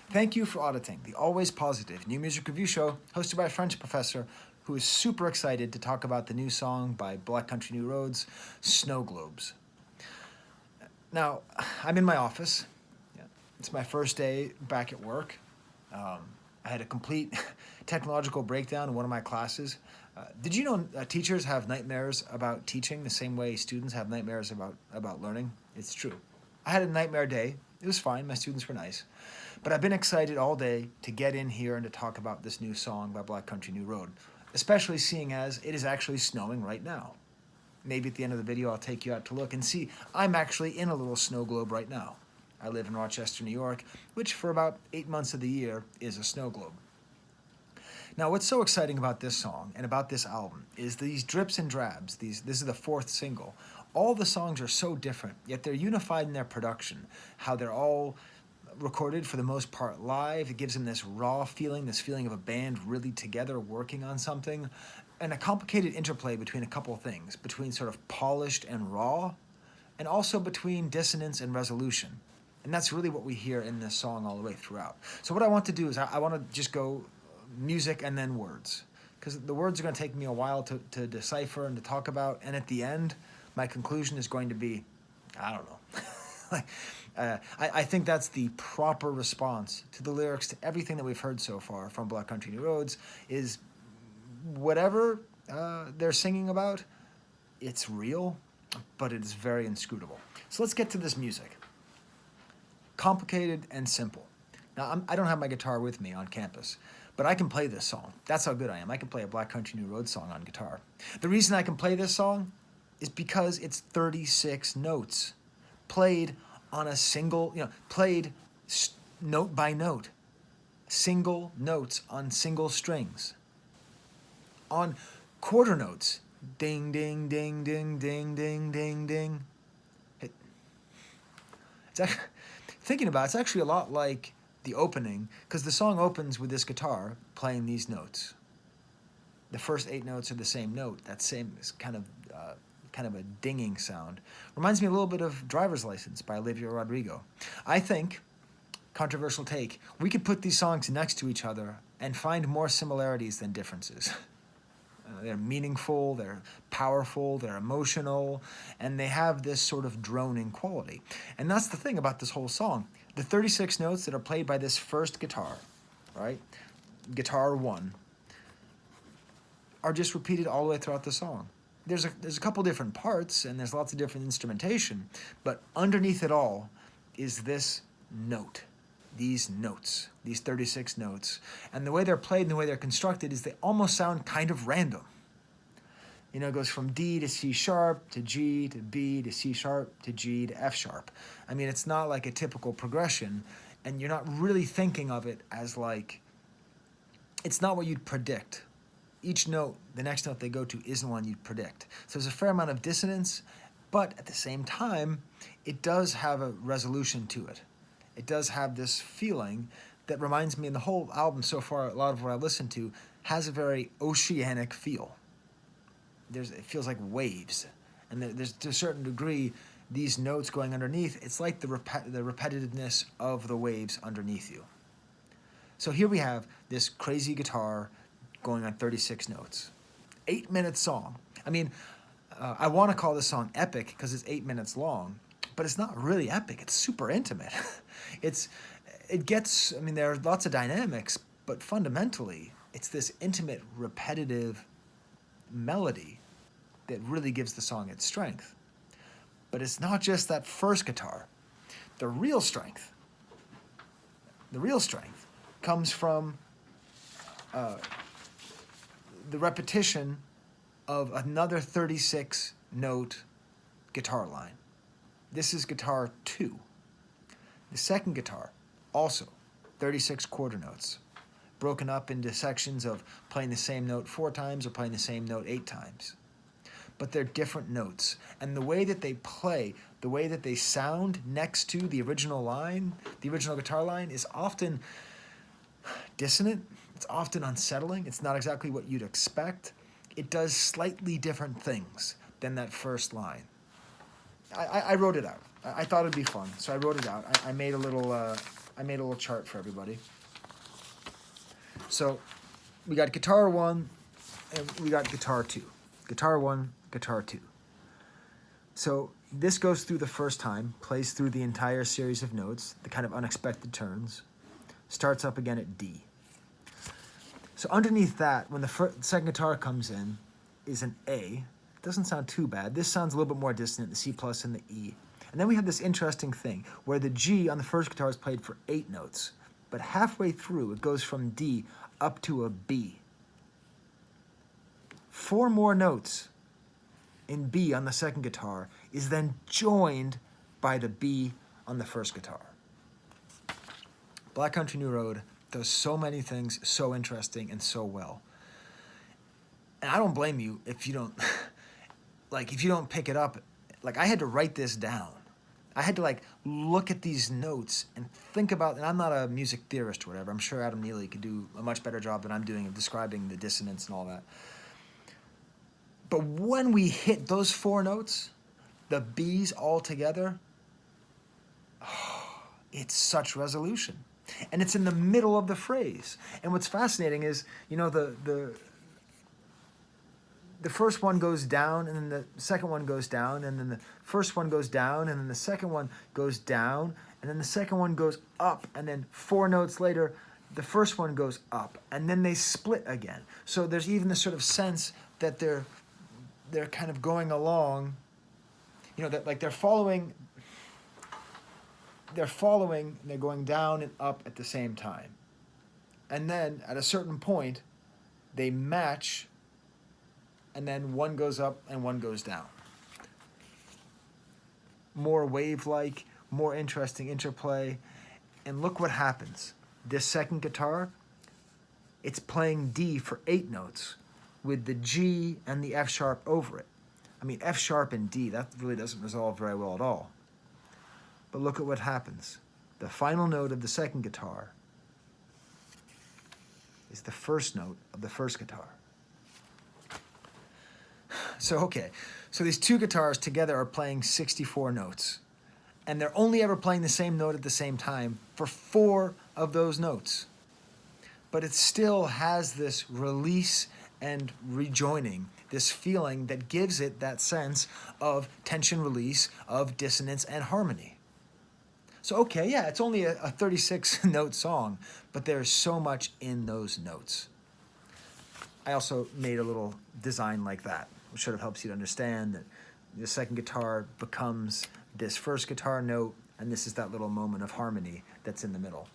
Thank you for auditing the always positive new music review show hosted by a French professor who is super excited to talk about the new song by Black Country New Roads, Snow Globes. Now, I'm in my office. It's my first day back at work. I had a complete technological breakdown in one of my classes. Did you know teachers have nightmares about teaching the same way students have nightmares about learning? It's true. I had a nightmare day. It was fine. My students were nice. But I've been excited all day to get in here and to talk about this new song by Black Country New Road, especially seeing as it is actually snowing right now. Maybe at the end of the video I'll take you out to look and see I'm actually in a little snow globe right now. I live in Rochester, New York, which for about 8 months of the year is a snow globe. Now, what's so exciting about this song and about this album is these drips and drabs. This is the fourth single. All the songs are so different, yet they're unified in their production. How they're all recorded for the most part live. It gives them this raw feeling, this feeling of a band really together working on something, and a complicated interplay between a couple of things, between sort of polished and raw, and also between dissonance and resolution. And that's really what we hear in this song all the way throughout. So what I want to do is I want to just go music and then words, because the words are going to take me a while to decipher and to talk about, and at the end, my conclusion is going to be, I don't know. I think that's the proper response to the lyrics, to everything that we've heard so far from Black Country New Roads, is whatever they're singing about, it's real, but it is very inscrutable. So let's get to this music. Complicated and simple. Now, I don't have my guitar with me on campus, but I can play this song. That's how good I am. I can play a Black Country New Roads song on guitar. The reason I can play this song is because it's 36 notes, played on a single, played note by note, single notes on single strings, on quarter notes, ding, ding, ding, ding, ding, ding, ding, ding. It's actually, thinking about it, it's actually a lot like the opening, because the song opens with this guitar playing these notes. The first 8 notes are the same note. That same is kind of a dinging sound. Reminds me a little bit of Driver's License by Olivia Rodrigo. I think, controversial take, we could put these songs next to each other and find more similarities than differences. They're meaningful, they're powerful, they're emotional, and they have this sort of droning quality. And that's the thing about this whole song. The 36 notes that are played by this first guitar, right? Guitar 1, are just repeated all the way throughout the song. There's a couple different parts, and there's lots of different instrumentation, but underneath it all is this note, these notes, these 36 notes. And the way they're played and the way they're constructed is they almost sound kind of random. It goes from D to C sharp, to G, to B, to C sharp, to G, to F sharp. I mean, it's not like a typical progression, and you're not really thinking of it as like, it's not what you'd predict. Each note, the next note they go to, isn't one you'd predict. So there's a fair amount of dissonance, but at the same time, it does have a resolution to it. It does have this feeling that reminds me, in the whole album so far, a lot of what I listened to has a very oceanic feel. It feels like waves. And there's, to a certain degree, these notes going underneath, it's like the repetitiveness of the waves underneath you. So here we have this crazy guitar going on 36 notes. 8-minute song. I mean, I want to call this song epic because it's 8 minutes long, but it's not really epic. It's super intimate. There are lots of dynamics, but fundamentally, it's this intimate, repetitive melody that really gives the song its strength. But it's not just that first guitar. The real strength comes from the repetition of another 36 note guitar line. This is guitar 2. The second guitar, also 36 quarter notes, broken up into sections of playing the same note 4 times or playing the same note 8 times. But they're different notes. And the way that they play, the way that they sound next to the original line, the original guitar line, is often dissonant. It's often unsettling. It's not exactly what you'd expect. It does slightly different things than that first line. I wrote it out. I thought it'd be fun, so I wrote it out. I made a little I made a little chart for everybody. So we got guitar 1 and we got guitar 2. Guitar 1, guitar 2. So this goes through the first time, plays through the entire series of notes, the kind of unexpected turns, starts up again at D. So underneath that, when the second guitar comes in, is an A. It doesn't sound too bad. This sounds a little bit more dissonant, the C plus and the E. And then we have this interesting thing, where the G on the first guitar is played for 8 notes, but halfway through it goes from D up to a B. 4 more notes in B on the second guitar is then joined by the B on the first guitar. Black Country New Road does so many things so interesting and so well. And I don't blame you if you don't, if you don't pick it up. I had to write this down. I had to look at these notes and think about, and I'm not a music theorist or whatever. I'm sure Adam Neely could do a much better job than I'm doing of describing the dissonance and all that. But when we hit those 4 notes, the B's all together, it's such resolution. And it's in the middle of the phrase. And what's fascinating is, the first one goes down, and then the second one goes down, and then the first one goes down, and then the second one goes down, and then the second one goes up, and then 4 notes later, the first one goes up, and then they split again. So there's even this sort of sense that they're kind of going along, that they're following, and they're going down and up at the same time. And then at a certain point, they match, and then one goes up and one goes down. More wave-like, more interesting interplay. And look what happens. This second guitar, it's playing D for 8 notes with the G and the F sharp over it. I mean, F sharp and D, that really doesn't resolve very well at all. But look at what happens. The final note of the second guitar is the first note of the first guitar. So these 2 guitars together are playing 64 notes. And they're only ever playing the same note at the same time for 4 of those notes. But it still has this release and rejoining, this feeling that gives it that sense of tension release, of dissonance and harmony. So it's only a 36-note song, but there's so much in those notes. I also made a little design like that, which sort of helps you to understand that the second guitar becomes this first guitar note, and this is that little moment of harmony that's in the middle,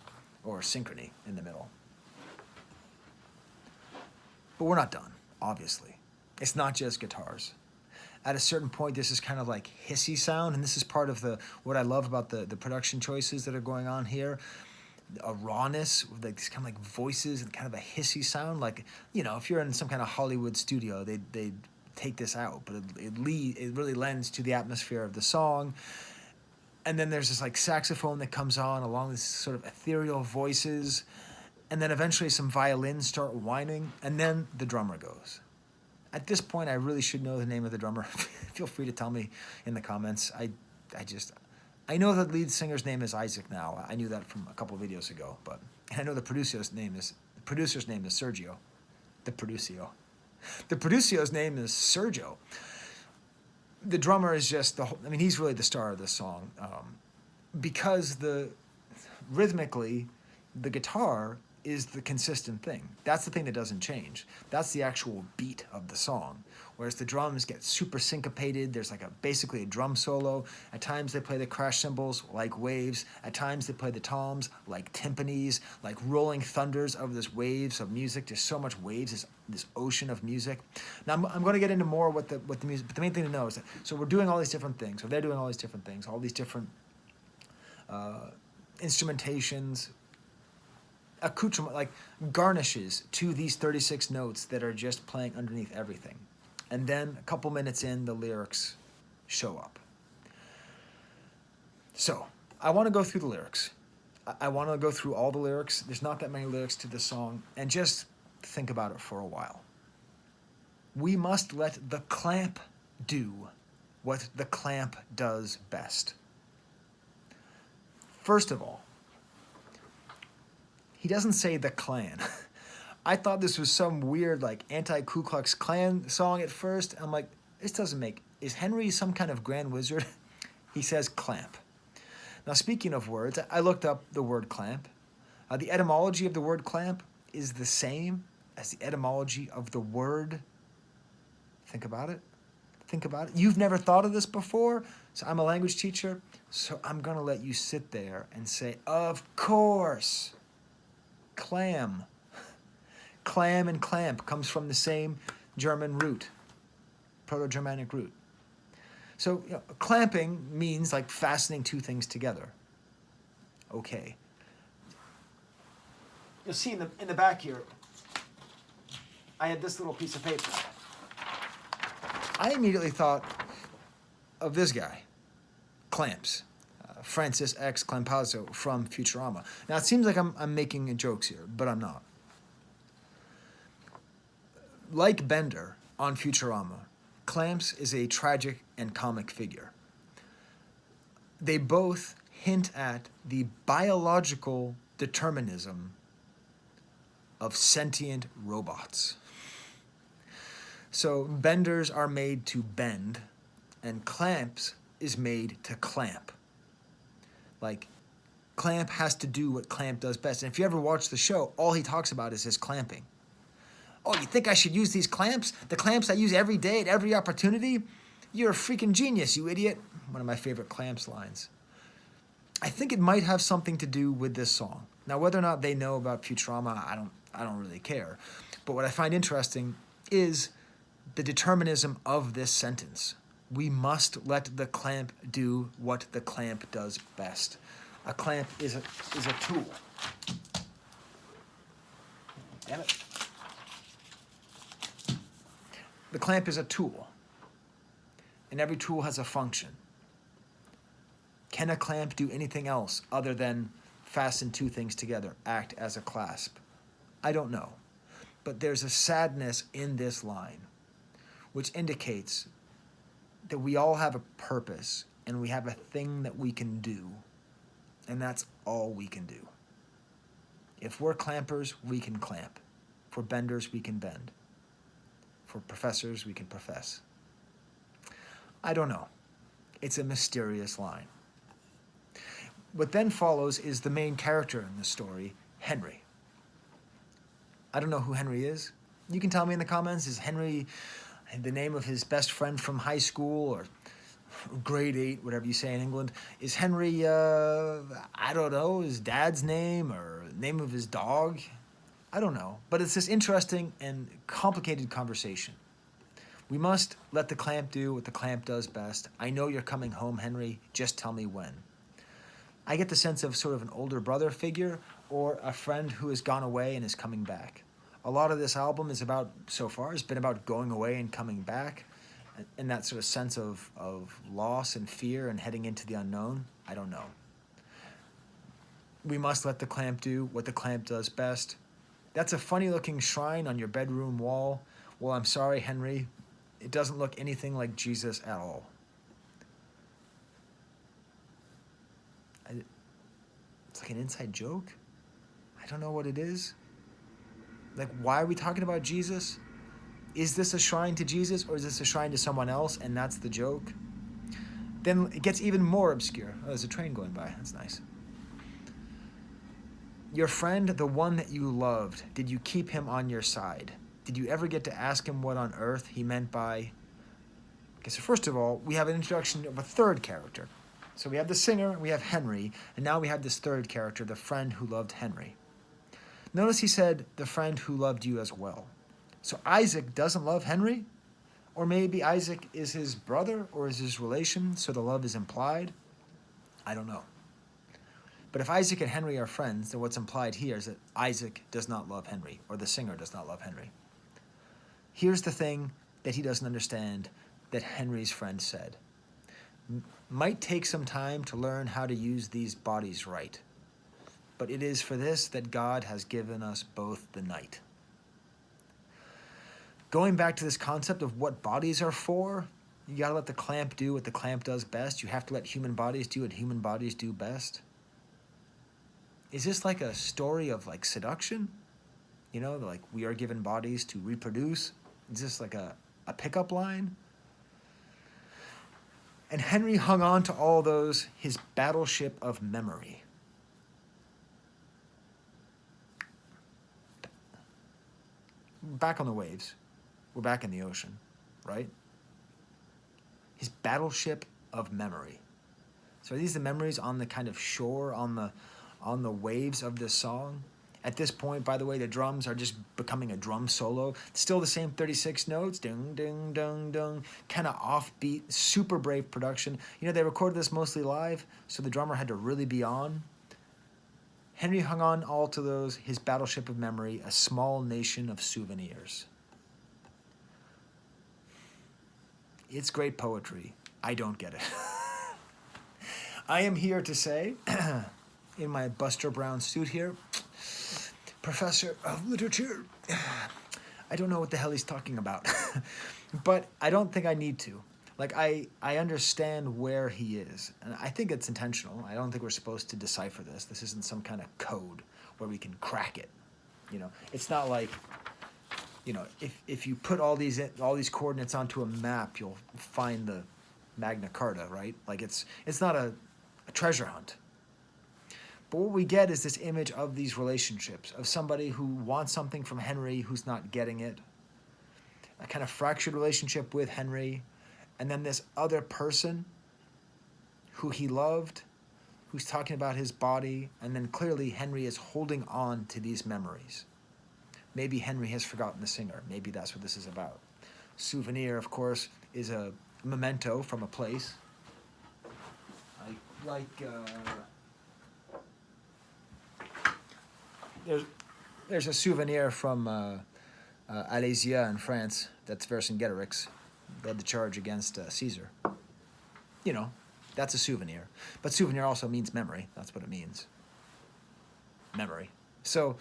or synchrony in the middle. But we're not done, obviously. It's not just guitars. At a certain point, this is kind of like hissy sound, and this is part of what I love about the production choices that are going on here. A rawness, with these kind of voices and kind of a hissy sound. If you're in some kind of Hollywood studio, they take this out, but it really lends to the atmosphere of the song. And then there's this saxophone that comes on along with sort of ethereal voices, and then eventually some violins start whining, and then the drummer goes. At this point, I really should know the name of the drummer. Feel free to tell me in the comments. I know the lead singer's name is Isaac now. I knew that from a couple of videos ago, and I know the producer's name is Sergio. The producer's name is Sergio. The drummer is just he's really the star of this song, because rhythmically, the guitar is the consistent thing. That's the thing that doesn't change. That's the actual beat of the song. Whereas the drums get super syncopated. There's basically a drum solo. At times they play the crash cymbals like waves. At times they play the toms like timpanis, like rolling thunders over this waves of music. There's so much waves, this ocean of music. Now I'm going to get into more what the music, but the main thing to know is that, so we're doing all these different things, or they're doing all these different things, all these different instrumentations, accoutrement, garnishes to these 36 notes that are just playing underneath everything. And then a couple minutes in, the lyrics show up. So I want to go through the lyrics. I want to go through all the lyrics. There's not that many lyrics to this song, and just think about it for a while. We must let the clamp do what the clamp does best. First of all, He doesn't say the Klan. I thought this was some weird like anti-Ku Klux Klan song at first. I'm like, this doesn't make, is Henry some kind of grand wizard? He says clamp. Now speaking of words, I looked up the word clamp. The etymology of the word clamp is the same as the etymology of the word. Think about it. Think about it. You've never thought of this before? So I'm a language teacher, so I'm going to let you sit there and say, of course, clam. Clam and clamp comes from the same German root, Proto-Germanic root. So clamping means like fastening two things together. Okay. You'll see in the back here, I had this little piece of paper. I immediately thought of this guy, Clamps, Francis X. Clampazzo from Futurama. Now it seems like I'm making jokes here, but I'm not. Like Bender on Futurama, Clamps is a tragic and comic figure. They both hint at the biological determinism of sentient robots. So benders are made to bend, and clamps is made to clamp. Like, Clamp has to do what Clamp does best. And if you ever watch the show, all he talks about is his clamping. Oh, you think I should use these clamps? The clamps I use every day at every opportunity? You're a freaking genius, you idiot. One of my favorite Clamps lines. I think it might have something to do with this song. Now, whether or not they know about Futurama, I don't really care. But what I find interesting is the determinism of this sentence. We must let the clamp do what the clamp does best. A clamp is a tool. Damn it. The clamp is a tool, and every tool has a function. Can a clamp do anything else other than fasten two things together, act as a clasp? I don't know, but there's a sadness in this line, which indicates that we all have a purpose and we have a thing that we can do, and that's all we can do. If we're clampers, we can clamp. For benders, we can bend. For professors, we can profess. I don't know. It's a mysterious line. What then follows is the main character in the story, Henry. I don't know who Henry is. You can tell me in the comments. Is Henry the name of his best friend from high school or grade 8, whatever you say in England? Is Henry, I don't know, his dad's name or name of his dog? I don't know. But it's this interesting and complicated conversation. We must let the clamp do what the clamp does best. I know you're coming home, Henry. Just tell me when. I get the sense of sort of an older brother figure or a friend who has gone away and is coming back. A lot of this album is about, so far, has been about going away and coming back, and that sort of sense of loss and fear and heading into the unknown. I don't know. We must let the clamp do what the clamp does best. That's a funny-looking shrine on your bedroom wall. Well, I'm sorry, Henry. It doesn't look anything like Jesus at all. It's like an inside joke. I don't know what it is. Like, why are we talking about Jesus? Is this a shrine to Jesus or is this a shrine to someone else and that's the joke? Then it gets even more obscure. Oh, there's a train going by. That's nice. Your friend, the one that you loved, did you keep him on your side? Did you ever get to ask him what on earth he meant by... Okay, so first of all, we have an introduction of a third character. So we have the singer, we have Henry, and now we have this third character, the friend who loved Henry. Notice he said, the friend who loved you as well. So Isaac doesn't love Henry? Or maybe Isaac is his brother or is his relation, so the love is implied? I don't know. But if Isaac and Henry are friends, then what's implied here is that Isaac does not love Henry, or the singer does not love Henry. Here's the thing that he doesn't understand that Henry's friend said. Might take some time to learn how to use these bodies right. But it is for this that God has given us both the night. Going back to this concept of what bodies are for, you gotta let the clamp do what the clamp does best. You have to let human bodies do what human bodies do best. is this like a story of like seduction? You know, like we are given bodies to reproduce. Is this like a pickup line? And Henry hung on to all those, his battleship of memory. Back on the waves. We're back in the ocean, right? His battleship of memory. So are these the memories on the kind of shore, on the waves of this song? At this point, by the way, the drums are just becoming a drum solo. Still the same 36 notes, ding, ding, ding, ding, kind of offbeat, super brave production. You know, they recorded this mostly live, so the drummer had to really be on. Henry hung on all to those, his battleship of memory, a small nation of souvenirs. It's great poetry. I don't get it. I am here to say, in my Buster Brown suit here, Professor of Literature, I don't know what the hell he's talking about. But I don't think I need to. Like, I understand where he is. And I think it's intentional. I don't think we're supposed to decipher this. This isn't some kind of code where we can crack it. You know, it's not like, you know, if you put all these coordinates onto a map, you'll find the Magna Carta, right? Like, it's not a treasure hunt. But what we get is this image of these relationships, of somebody who wants something from Henry who's not getting it, a kind of fractured relationship with Henry, and then this other person who he loved, who's talking about his body, and then clearly Henry is holding on to these memories. Maybe Henry has forgotten the singer. Maybe that's what this is about. Souvenir, of course, is a memento from a place. There's a souvenir from Alésia in France that's Vercingetorix. Led the charge against Caesar. You know, that's a souvenir. But souvenir also means memory. That's what it means. Memory. So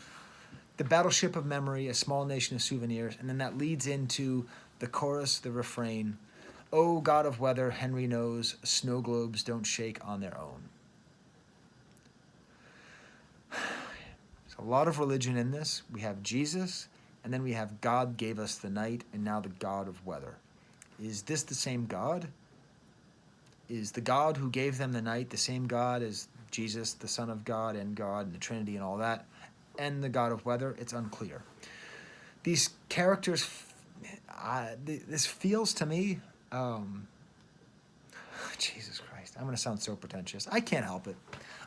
the battleship of memory, a small nation of souvenirs, and then that leads into the chorus, the refrain, "Oh, God of weather, Henry knows, snow globes don't shake on their own." There's a lot of religion in this. We have Jesus, and then we have God gave us the night, and now the God of weather. Is this the same God? Is the God who gave them the night the same God as Jesus, the Son of God, and God, and the Trinity, and all that, and the God of weather? It's unclear. These characters, this feels to me, Jesus Christ, I'm going to sound so pretentious. I can't help it.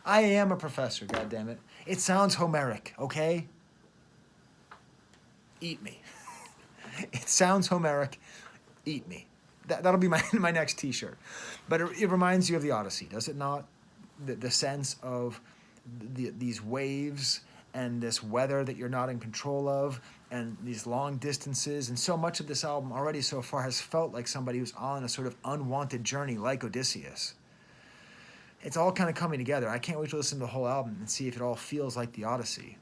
I am a professor, goddammit. It sounds Homeric, okay? Eat me. It sounds Homeric. Eat me. That'll be my next t-shirt. But it reminds you of the Odyssey, does it not? The sense of these waves and this weather that you're not in control of and these long distances. And so much of this album already so far has felt like somebody who's on a sort of unwanted journey like Odysseus. It's all kind of coming together. I can't wait to listen to the whole album and see if it all feels like the Odyssey.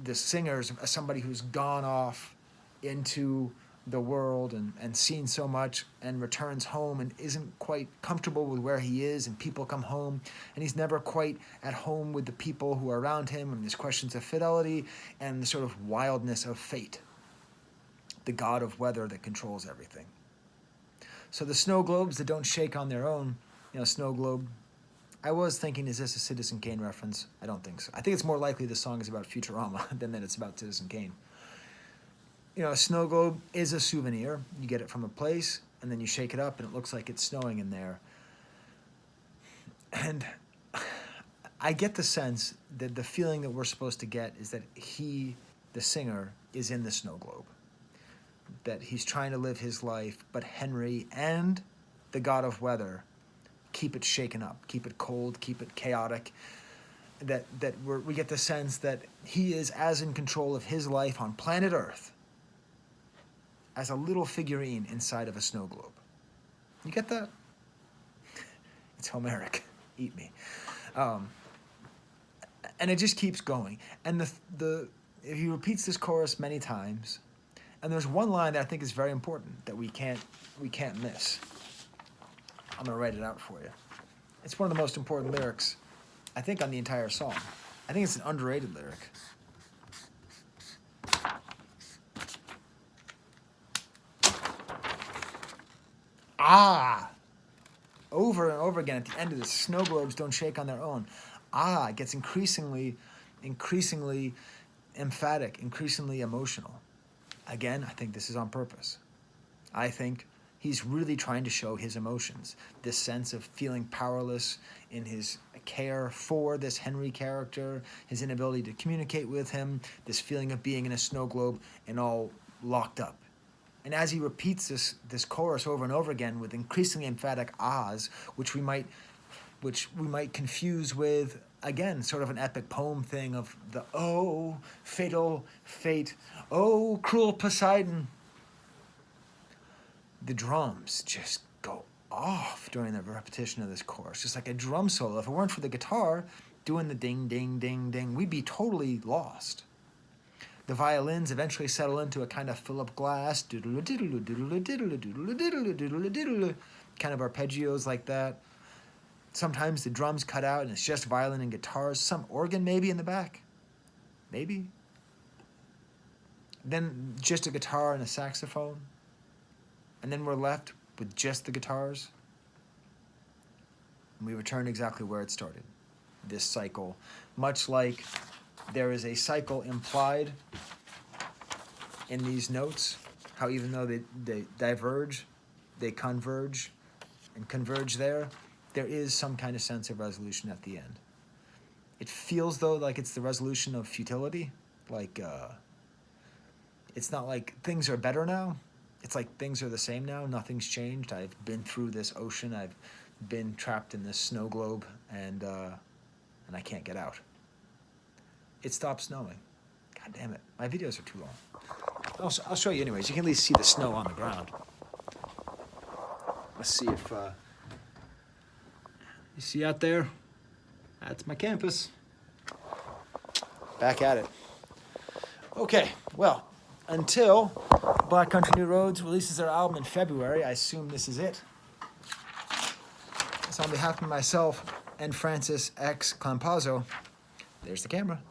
The singer's somebody who's gone off into the world and seen so much and returns home and isn't quite comfortable with where he is, and people come home and he's never quite at home with the people who are around him, and there's questions of fidelity and the sort of wildness of fate, the God of weather that controls everything. So the snow globes that don't shake on their own, you know, snow globe, I was thinking, is this a Citizen Kane reference? I don't think so. I think it's more likely this song is about Futurama than that it's about Citizen Kane. You know, a snow globe is a souvenir. You get it from a place, and then you shake it up, and it looks like it's snowing in there. And I get the sense that the feeling that we're supposed to get is that he, the singer, is in the snow globe. That he's trying to live his life, but Henry and the God of weather keep it shaken up, keep it cold, keep it chaotic. That we get the sense that he is as in control of his life on planet Earth as a little figurine inside of a snow globe. You get that? It's Homeric. Eat me. And it just keeps going. And he repeats this chorus many times. And there's one line that I think is very important that we can't miss. I'm going to write it out for you. It's one of the most important lyrics I think, on the entire song. I think it's an underrated lyric. Ah! Over and over again at the end of this, snow globes don't shake on their own. Ah, it gets increasingly emphatic, increasingly emotional. Again, I think this is on purpose. I think he's really trying to show his emotions, this sense of feeling powerless in his care for this Henry character, his inability to communicate with him, this feeling of being in a snow globe and all locked up. And as he repeats this chorus over and over again with increasingly emphatic ahs, which we might confuse with, again, sort of an epic poem thing of the oh, fatal fate, oh, cruel Poseidon. The drums just go off during the repetition of this chorus, just like a drum solo. If it weren't for the guitar doing the ding, ding, ding, ding, we'd be totally lost. The violins eventually settle into a kind of Philip Glass, kind of arpeggios like that. Sometimes the drums cut out and it's just violin and guitars, some organ maybe in the back, maybe. Then just a guitar and a saxophone. And then we're left with just the guitars. And we return exactly where it started. This cycle, much like there is a cycle implied in these notes, how even though they diverge, they converge, and converge there is some kind of sense of resolution at the end. It feels, though, like it's the resolution of futility. Like, it's not like things are better now. It's like things are the same now. Nothing's changed. I've been through this ocean. I've been trapped in this snow globe, and I can't get out. It stopped snowing. God damn it. My videos are too long. I'll show you anyways. You can at least see the snow on the ground. Let's see if... you see out there? That's my campus. Back at it. Okay, well, until Black Country New Roads releases their album in February, I assume this is it. So on behalf of myself and Francis X. Clampazzo, there's the camera.